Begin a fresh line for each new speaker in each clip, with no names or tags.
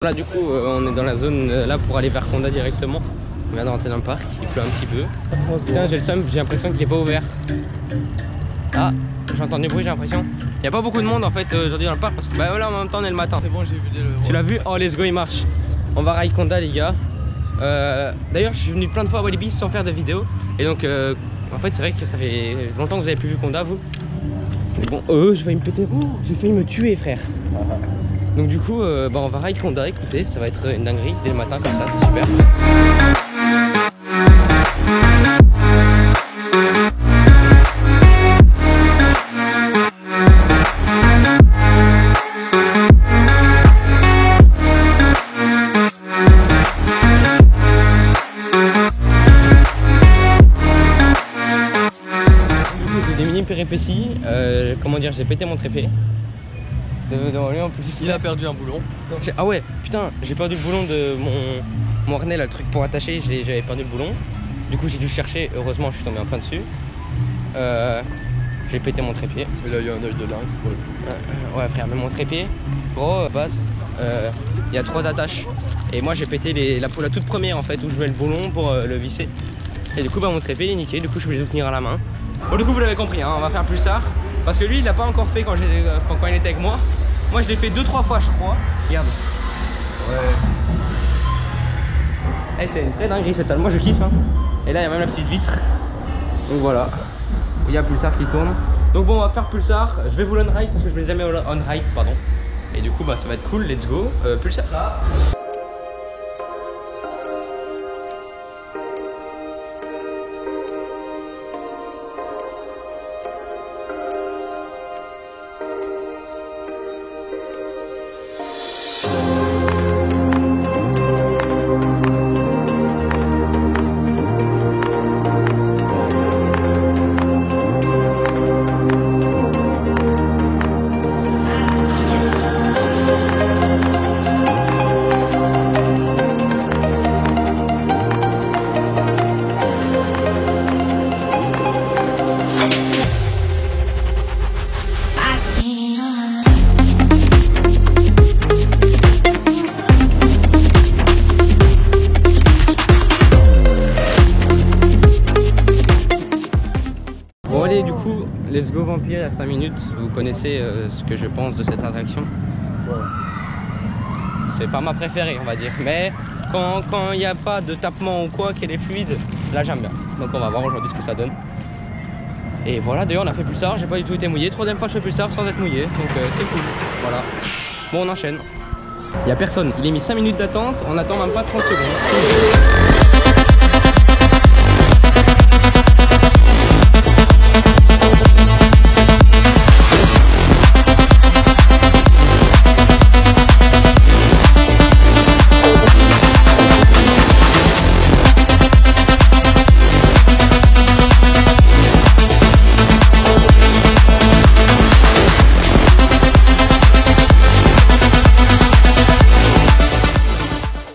Là du coup on est dans la zone là pour aller vers Condat directement. On vient de rentrer dans le parc, il pleut un petit peu. Oh putain j'ai le seum, j'ai l'impression qu'il est pas ouvert. Ah j'entends du bruit, j'ai l'impression. Il n'y a pas beaucoup de monde en fait aujourd'hui dans le parc parce que bah là en même temps on est le matin.
C'est bon, j'ai vu des...
Tu l'as vu? Oh let's go, il marche. On va ride Condat les gars. D'ailleurs je suis venu plein de fois à Walibi sans faire de vidéo. Et donc en fait c'est vrai que ça fait longtemps que vous avez plus vu Condat vous. Mais bon j'ai failli me péter. Oh, j'ai failli me tuer frère. Donc du coup on va ride Condat, écoutez, ça va être une dinguerie dès le matin comme ça, c'est super. J'ai des mini péripéties, comment dire, j'ai pété mon trépied. Devant lui en plus.
Il a perdu un boulon.
Ah ouais, putain, j'ai perdu le boulon de mon harnais là, le truc pour attacher, j'avais perdu le boulon. Du coup j'ai dû chercher, heureusement je suis tombé en plein dessus. J'ai pété mon trépied.
Il a eu un œil de lynx pour le coup.
Ouais frère, mais mon trépied, gros base, il y a 3 attaches. Et moi j'ai pété la toute première en fait où je mets le boulon pour le visser. Et du coup mon trépied il est niqué, du coup je suis obligé de tenir à la main. Bon du coup vous l'avez compris, hein, on va faire plus tard. Parce que lui il l'a pas encore fait quand il était avec moi. Moi je l'ai fait 2-3 fois je crois. Regarde.
Ouais.
Hey, c'est une vraie dinguerie cette salle, moi je kiffe hein. Et là il y a même la petite vitre. Donc voilà. Il y a Pulsar qui tourne. Donc bon on va faire Pulsar. Je vais vous l'on-ride parce que je ne l'ai jamais on-ride pardon. Et du coup bah ça va être cool, let's go. Pulsar. Bon allez du coup, let's go Vampire à 5 minutes. Vous connaissez ce que je pense de cette attraction.
Ouais.
C'est pas ma préférée on va dire. Mais quand il n'y a pas de tapement ou quoi, qu'elle est fluide, là j'aime bien. Donc on va voir aujourd'hui ce que ça donne. Et voilà, d'ailleurs on a fait Pulsar, j'ai pas du tout été mouillé. 3e fois je fais Pulsar sans être mouillé. Donc c'est cool. Voilà. Bon on enchaîne. Il n'y a personne, il est mis 5 minutes d'attente, on attend même pas 30 secondes.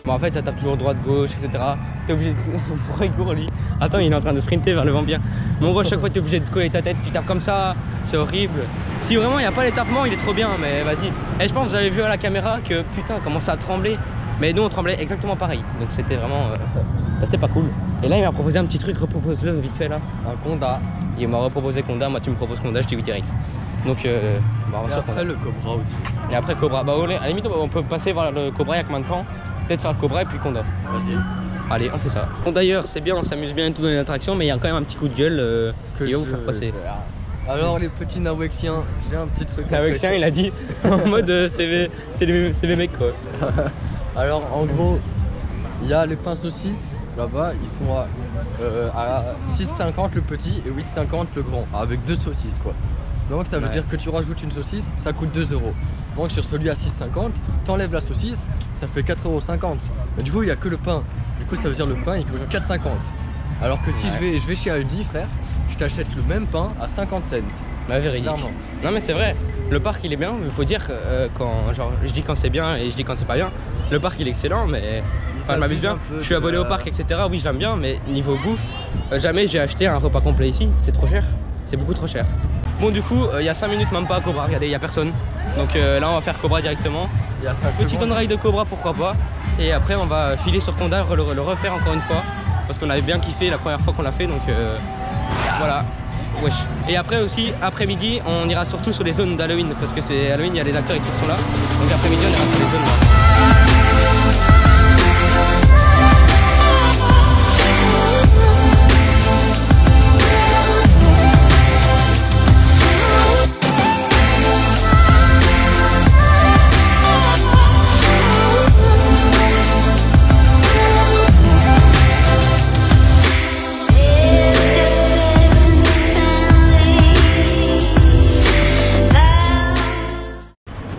En fait ça tape toujours droite, gauche, etc. T'es obligé de... Pourquoi il court lui? Attends, il est en train de sprinter vers le vampire. Mon gros, chaque fois t'es obligé de coller ta tête, tu tapes comme ça, c'est horrible. Si vraiment il n'y a pas les tapements, il est trop bien, mais vas-y. Et je pense que vous avez vu à la caméra que putain, comment ça a tremblé. Mais nous on tremblait exactement pareil. Donc c'était vraiment... c'était pas cool. Et là il m'a proposé un petit truc, repropose-le vite fait là.
Un Condat.
Il m'a reproposé Condat, moi tu me proposes Condat, je dis oui direct. Donc bah, on va
Et après le Cobra aussi.
Et après Cobra, bah à la limite on peut passer voir le Cobra il y a combien de temps? Peut-être faire le Cobra et puis Condat.
Vas-y.
Allez, on fait ça. Bon d'ailleurs, c'est bien, on s'amuse bien et tout dans les attractions, mais il y a quand même un petit coup de gueule
Que
il va vous faire passer.
Alors les petits Nawexiens, j'ai un petit truc.
Nawexien, il a dit en mode c'est les mecs quoi.
Alors en gros, il y a les pains saucisses là-bas, ils sont à 6,50 le petit et 8,50 le grand, avec 2 saucisses quoi. Donc ça veut dire que tu rajoutes une saucisse, ça coûte 2 €. Donc sur celui à 6,50, t'enlèves la saucisse, ça fait 4,50 €. Mais du coup il n'y a que le pain. Du coup ça veut dire le pain il coûte 4,50 €. Alors que si je vais chez Aldi frère, je t'achète le même pain à 50 cents.
La véridique. Non mais c'est vrai, le parc il est bien, il faut dire quand genre je dis quand c'est bien et je dis quand c'est pas bien. Le parc il est excellent mais enfin, je m'amuse bien. Je suis abonné au parc etc. Oui je l'aime bien mais niveau bouffe, jamais j'ai acheté un repas complet ici, c'est trop cher. C'est beaucoup trop cher. Bon du coup il y a 5 minutes même pas à Cobra, regardez il y a personne. Donc là on va faire Cobra directement.
Il y a 5
Petit
secondes.
on-ride de Cobra pourquoi pas. Et après on va filer sur Condat, le refaire encore une fois. Parce qu'on avait bien kiffé la première fois qu'on l'a fait donc voilà. Wesh. Et après aussi, après-midi, on ira surtout sur les zones d'Halloween parce que c'est Halloween, il y a les acteurs et tout qui sont là. Donc après-midi, on ira sur les zones là.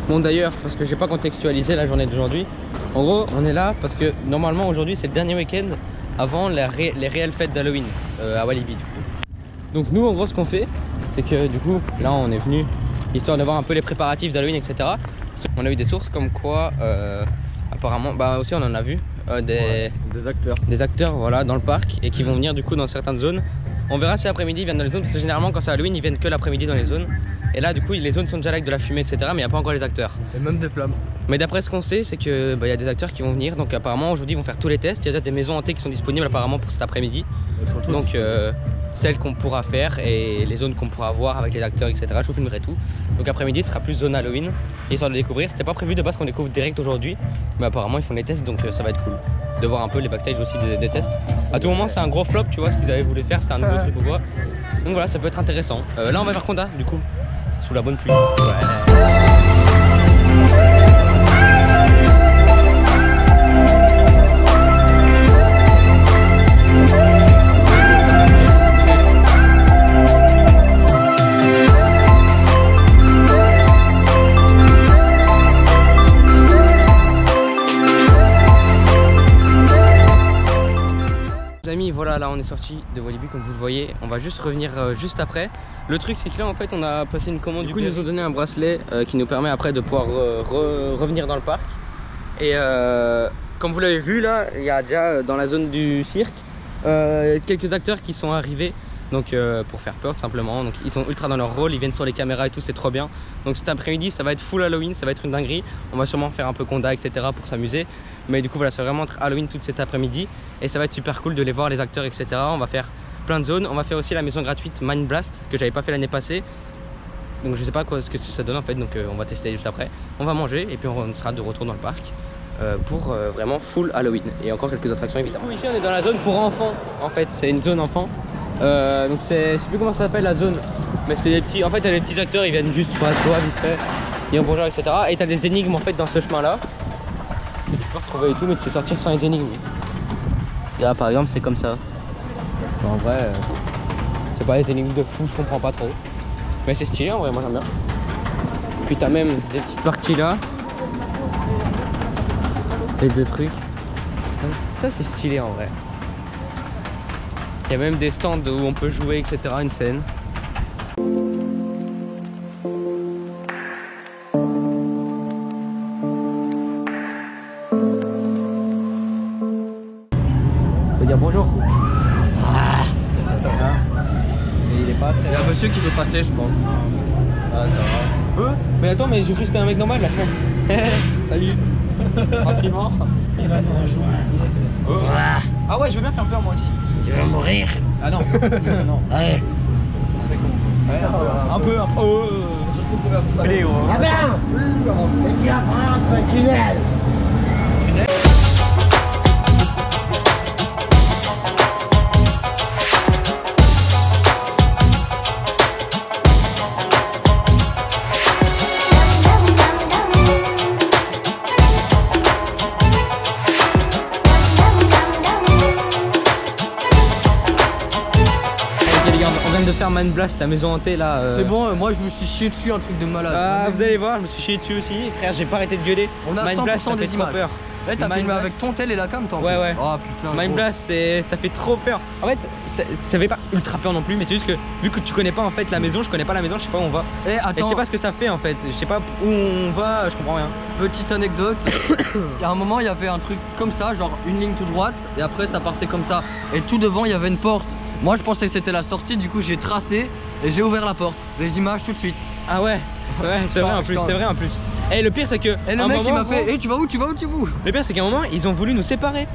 Bon d'ailleurs, parce que j'ai pas contextualisé la journée d'aujourd'hui, en gros on est là parce que normalement aujourd'hui c'est le dernier week-end avant les réelles fêtes d'Halloween à Walibi du coup. Donc nous en gros ce qu'on fait, c'est que du coup là on est venu histoire de voir un peu les préparatifs d'Halloween etc. On a eu des sources comme quoi apparemment, bah aussi on en a vu des acteurs voilà, dans le parc et qui vont venir du coup dans certaines zones. On verra si l'après-midi ils viennent dans les zones parce que généralement quand c'est Halloween ils viennent que l'après-midi dans les zones. Et là du coup les zones sont déjà avec de la fumée etc mais il n'y a pas encore les acteurs.
Et même des flammes.
Mais d'après ce qu'on sait c'est que y a des acteurs qui vont venir donc apparemment aujourd'hui ils vont faire tous les tests. Il y a déjà des maisons hantées qui sont disponibles apparemment pour cet après-midi. Donc celles qu'on pourra faire et les zones qu'on pourra voir avec les acteurs etc. Je vous filmerai tout. Donc après-midi ce sera plus zone Halloween histoire de découvrir. C'était pas prévu de base qu'on découvre direct aujourd'hui mais apparemment ils font les tests donc ça va être cool de voir un peu les backstage aussi des tests. À tout moment c'est un gros flop tu vois ce qu'ils avaient voulu faire, c'est un nouveau truc ou quoi. Donc voilà ça peut être intéressant. Là on va vers Condat du coup. Sous la bonne pluie. Ouais. Les amis, voilà, là on est sorti de Walibi comme vous le voyez. On va juste revenir juste après. Le truc c'est que là en fait on a passé une commande. Du coup ils nous ont donné un bracelet qui nous permet après de pouvoir revenir dans le parc. Et comme vous l'avez vu là, il y a déjà dans la zone du cirque quelques acteurs qui sont arrivés. Donc pour faire peur tout simplement. Donc ils sont ultra dans leur rôle, ils viennent sur les caméras et tout, c'est trop bien. Donc cet après-midi ça va être full Halloween, ça va être une dinguerie. On va sûrement faire un peu Condat etc pour s'amuser. Mais du coup voilà, ça va vraiment être Halloween tout cet après-midi. Et ça va être super cool de les voir les acteurs etc. On va faire plein de zones, on va faire aussi la maison gratuite Mind Blast que j'avais pas fait l'année passée. Donc je sais pas ce que ça donne en fait, donc on va tester juste après. On va manger et puis on sera de retour dans le parc pour vraiment full Halloween. Et encore quelques attractions évidemment. Du coup, ici on est dans la zone pour enfants en fait, c'est une zone enfant. Donc je sais plus comment ça s'appelle la zone, mais c'est des petits, en fait t'as des petits acteurs, ils viennent juste toi vite fait, ils ont bonjour etc. Et t'as des énigmes en fait dans ce chemin là que tu peux retrouver et tout, mais tu sais sortir sans les énigmes. Et là par exemple c'est comme ça. En vrai, c'est pas des énigmes de fou, je comprends pas trop. Mais c'est stylé en vrai, moi j'aime bien. Puis t'as même des petites parties là. Les deux trucs. Ça c'est stylé en vrai. Il y a même des stands où on peut jouer, etc. Une scène. On peut dire bonjour. Et il est pas très...
Il y a un monsieur qui veut passer, je pense. Ah, ça va.
Mais attends, mais j'ai cru que c'était un mec normal là. Salut. Tranquillement.
Il va nous rejoindre.
Ah ouais, je veux bien faire peur moi aussi.
Tu vas mourir.
Ah non. Non.
Allez.
Ouais, un peu. Oh. Surtout pour aller au...
Avance. Et tu apprends entre le tunnel.
On vient de faire Man Blast, la maison hantée là.
C'est bon, moi je me suis chié dessus, un truc de malade.
Ah, vous allez voir, je me suis chié dessus aussi. Frère, j'ai pas arrêté de gueuler.
On a
Man
100%
Blast, ça fait
des
trop
images.
peur.
Ouais, t'as
Mind
filmé
Blast.
avec ton tel et la cam, toi.
Ouais, ouais.
Oh putain.
Mind
gros.
Blast, ça fait trop peur. En fait, ça fait pas ultra peur non plus, mais c'est juste que vu que tu connais pas en fait la maison, je connais pas la maison, je sais pas où on va.
Et
Et je
attends,
sais pas ce que ça fait en fait. Je sais pas où on va, je comprends rien.
petite anecdote. Il y a un moment, il y avait un truc comme ça, genre une ligne toute droite, et après ça partait comme ça. Et tout devant, il y avait une porte. Moi, je pensais que c'était la sortie, du coup, j'ai tracé. et j'ai ouvert la porte. Les images tout de suite.
Ah ouais. Ouais, c'est vrai en plus, c'est vrai en plus. Et le pire c'est que.
Et le mec il m'a fait, tu vas où, tu vas où, tu vas où?
Le pire c'est qu'à un moment ils ont voulu nous séparer.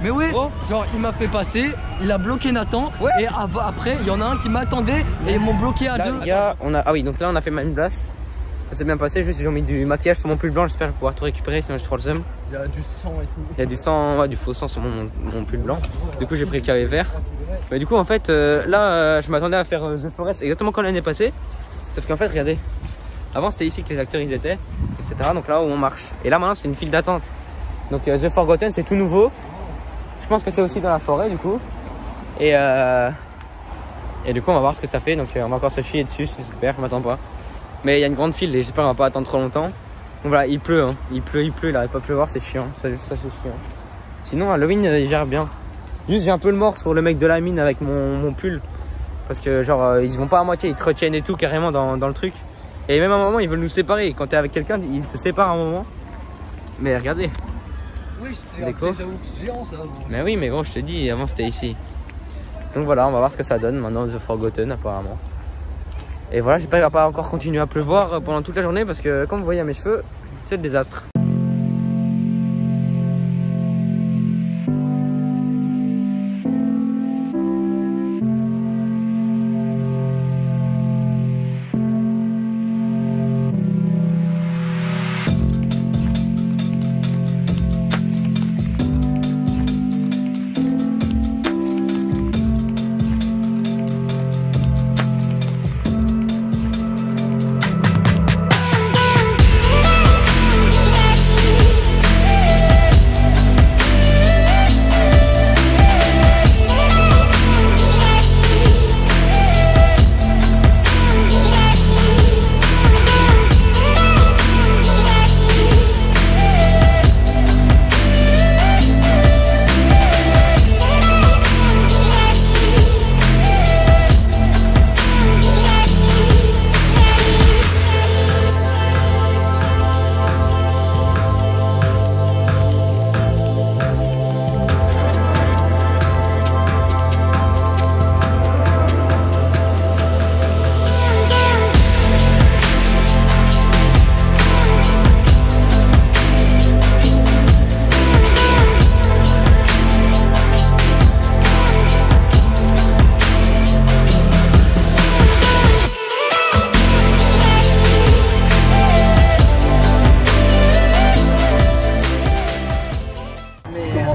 Mais ouais,
oh.
Genre il m'a fait passer, il a bloqué Nathan,
ouais.
Et après il y en a un qui m'attendait et ils m'ont bloqué à deux.
Gars, ah oui, donc là on a fait Mind Blast. Ça s'est bien passé, juste ils ont mis du maquillage sur mon pull blanc, j'espère pouvoir tout récupérer sinon j'ai trop le seum.
Il y a du sang et tout.
Il y a du sang, ouais, du faux sang sur mon pull blanc. Du coup j'ai pris le carré vert. Mais du coup en fait là je m'attendais à faire The Forest exactement comme l'année passée. Sauf qu'en fait regardez, avant c'était ici que les acteurs ils étaient, etc. Donc là où on marche. Et là maintenant c'est une file d'attente. Donc The Forgotten c'est tout nouveau. Je pense que c'est aussi dans la forêt du coup. Et du coup on va voir ce que ça fait. Donc on va encore se chier dessus, c'est super, je m'attends pas. Mais il y a une grande file et j'espère qu'on va pas attendre trop longtemps. Donc voilà, il pleut, hein. Il pleut, il arrête pas de pleuvoir, c'est chiant. Ça c'est chiant. Sinon Halloween il gère bien. Juste j'ai un peu le mort sur le mec de la mine avec mon pull. Parce que genre ils vont pas à moitié, ils te retiennent et tout carrément dans le truc. Et même à un moment ils veulent nous séparer. Quand t'es avec quelqu'un, ils te séparent à un moment. Mais regardez.
Oui, c'est un géant ça.
Mais oui, mais gros, je te dis, avant c'était ici. Donc voilà, on va voir ce que ça donne maintenant The Forgotten apparemment. Et voilà, j'espère qu'il va pas encore continuer à pleuvoir pendant toute la journée parce que comme vous voyez à mes cheveux, c'est le désastre.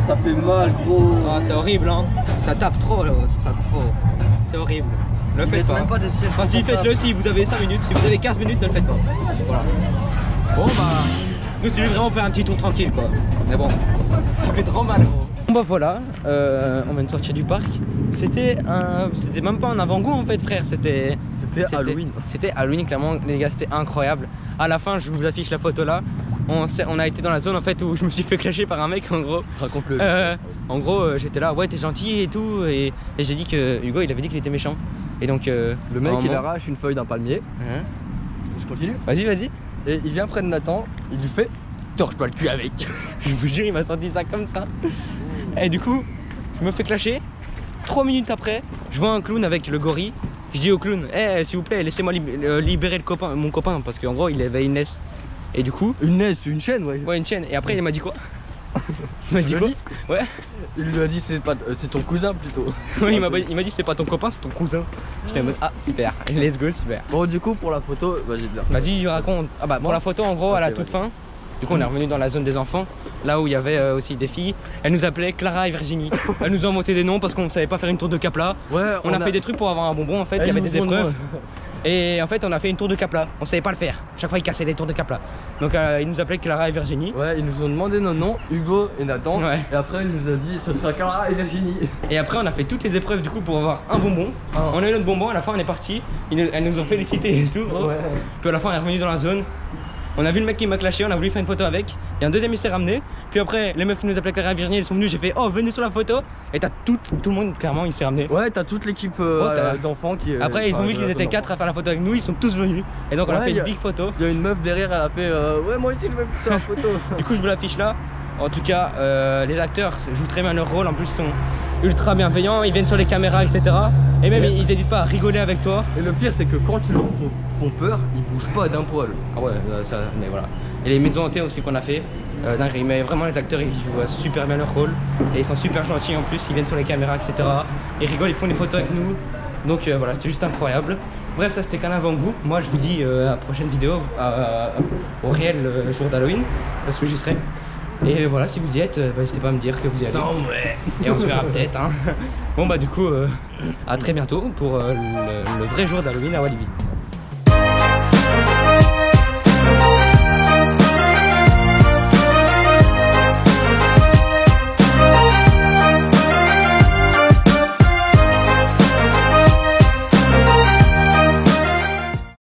Ça fait mal gros.
Ah, c'est horrible hein. Ça tape trop là, ça tape trop. C'est horrible. Ne le faites pas.
Même pas des sièges.
Enfin, si faites-le si vous avez 5 minutes, si vous avez 15 minutes, ne le faites pas. Voilà. Bon bah, nous c'est vraiment faire un petit tour tranquille quoi. Mais bon, ça fait trop mal gros. Bon bah voilà, on vient de sortir du parc. C'était même pas un avant-goût en fait frère, c'était
Halloween.
C'était Halloween clairement les gars, c'était incroyable. À la fin je vous affiche la photo là. On a été dans la zone en fait où je me suis fait clasher par un mec en gros.
Raconte-le.
En gros j'étais là, ouais t'es gentil et tout et j'ai dit que Hugo il avait dit qu'il était méchant. Et donc
le mec il arrache une feuille d'un palmier. Je continue.
Vas-y.
Et il vient près de Nathan, il lui fait torche-toi le cul avec.
Je vous jure il m'a sorti ça comme ça. Et du coup je me fais clasher. 3 minutes après je vois un clown avec le gorille. Je dis au clown, s'il vous plaît laissez-moi libérer mon copain parce qu'en gros il avait une NES. Et du coup
une NES, une chaîne ouais.
Ouais une chaîne. Et après il m'a dit quoi? Il m'a dit quoi? Ouais.
Il lui a dit c'est ton cousin plutôt.
Ouais, il m'a dit c'est pas ton copain, c'est ton cousin. J'étais en mode ah super, let's go super.
Bon du coup pour la photo,
vas-y raconte. Ah bah pour la photo en gros à la toute fin. Du coup on est revenu dans la zone des enfants, là où il y avait aussi des filles. Elles nous appelaient Clara et Virginie. Elles nous ont inventé des noms parce qu'on savait pas faire une tour de Capla. Ouais, on a fait des trucs pour avoir un bonbon en fait, il y avait des épreuves. Et en fait on a fait une tour de Capla, on savait pas le faire. Chaque fois ils cassaient les tours de Capla. Donc ils nous appelaient Clara et Virginie.
Ouais, ils nous ont demandé nos noms, Hugo et Nathan. Ouais. Et après il nous a dit ça sera Clara et Virginie.
Et après on a fait toutes les épreuves du coup pour avoir un bonbon. On a eu notre bonbon, à la fin on est parti. Elles nous ont félicité et tout. Ouais. Puis à la fin on est revenu dans la zone. On a vu le mec qui m'a clashé, on a voulu faire une photo avec. Il y a un deuxième qui s'est ramené. Puis après, les meufs qui nous appelaient Clara et Virginie, elles sont venues. J'ai fait oh venez sur la photo. Et t'as tout le monde clairement il s'est ramené.
Ouais, t'as toute l'équipe d'enfants qui.
Après ils ont vu qu'ils étaient 4 à faire la photo avec nous, ils sont tous venus. Et donc on a fait une big photo.
Il y a une meuf derrière, elle a fait ouais moi aussi je veux sur la photo.
Du coup je vous l'affiche là. En tout cas, les acteurs jouent très bien leur rôle. En plus, ils sont ultra bienveillants. Ils viennent sur les caméras, etc. Et même, ils n'hésitent pas à rigoler avec toi.
Et le pire, c'est que quand ils leur font peur, ils bougent pas d'un poil.
Ah ouais, ça, mais voilà. Et les maisons hantées aussi qu'on a fait. Dinguerie. Mais vraiment, les acteurs, ils jouent super bien leur rôle. Et ils sont super gentils en plus. Ils viennent sur les caméras, etc. Ils rigolent, ils font des photos avec nous. Donc voilà, c'était juste incroyable. Bref, ça c'était qu'un avant-goût. Moi, je vous dis à la prochaine vidéo, au réel jour d'Halloween, parce que j'y serai. Et voilà, si vous y êtes, n'hésitez pas à me dire que vous y allez. Et on se verra peut-être. Hein. Bon, bah, du coup, à très bientôt pour le vrai jour d'Halloween à Walibi.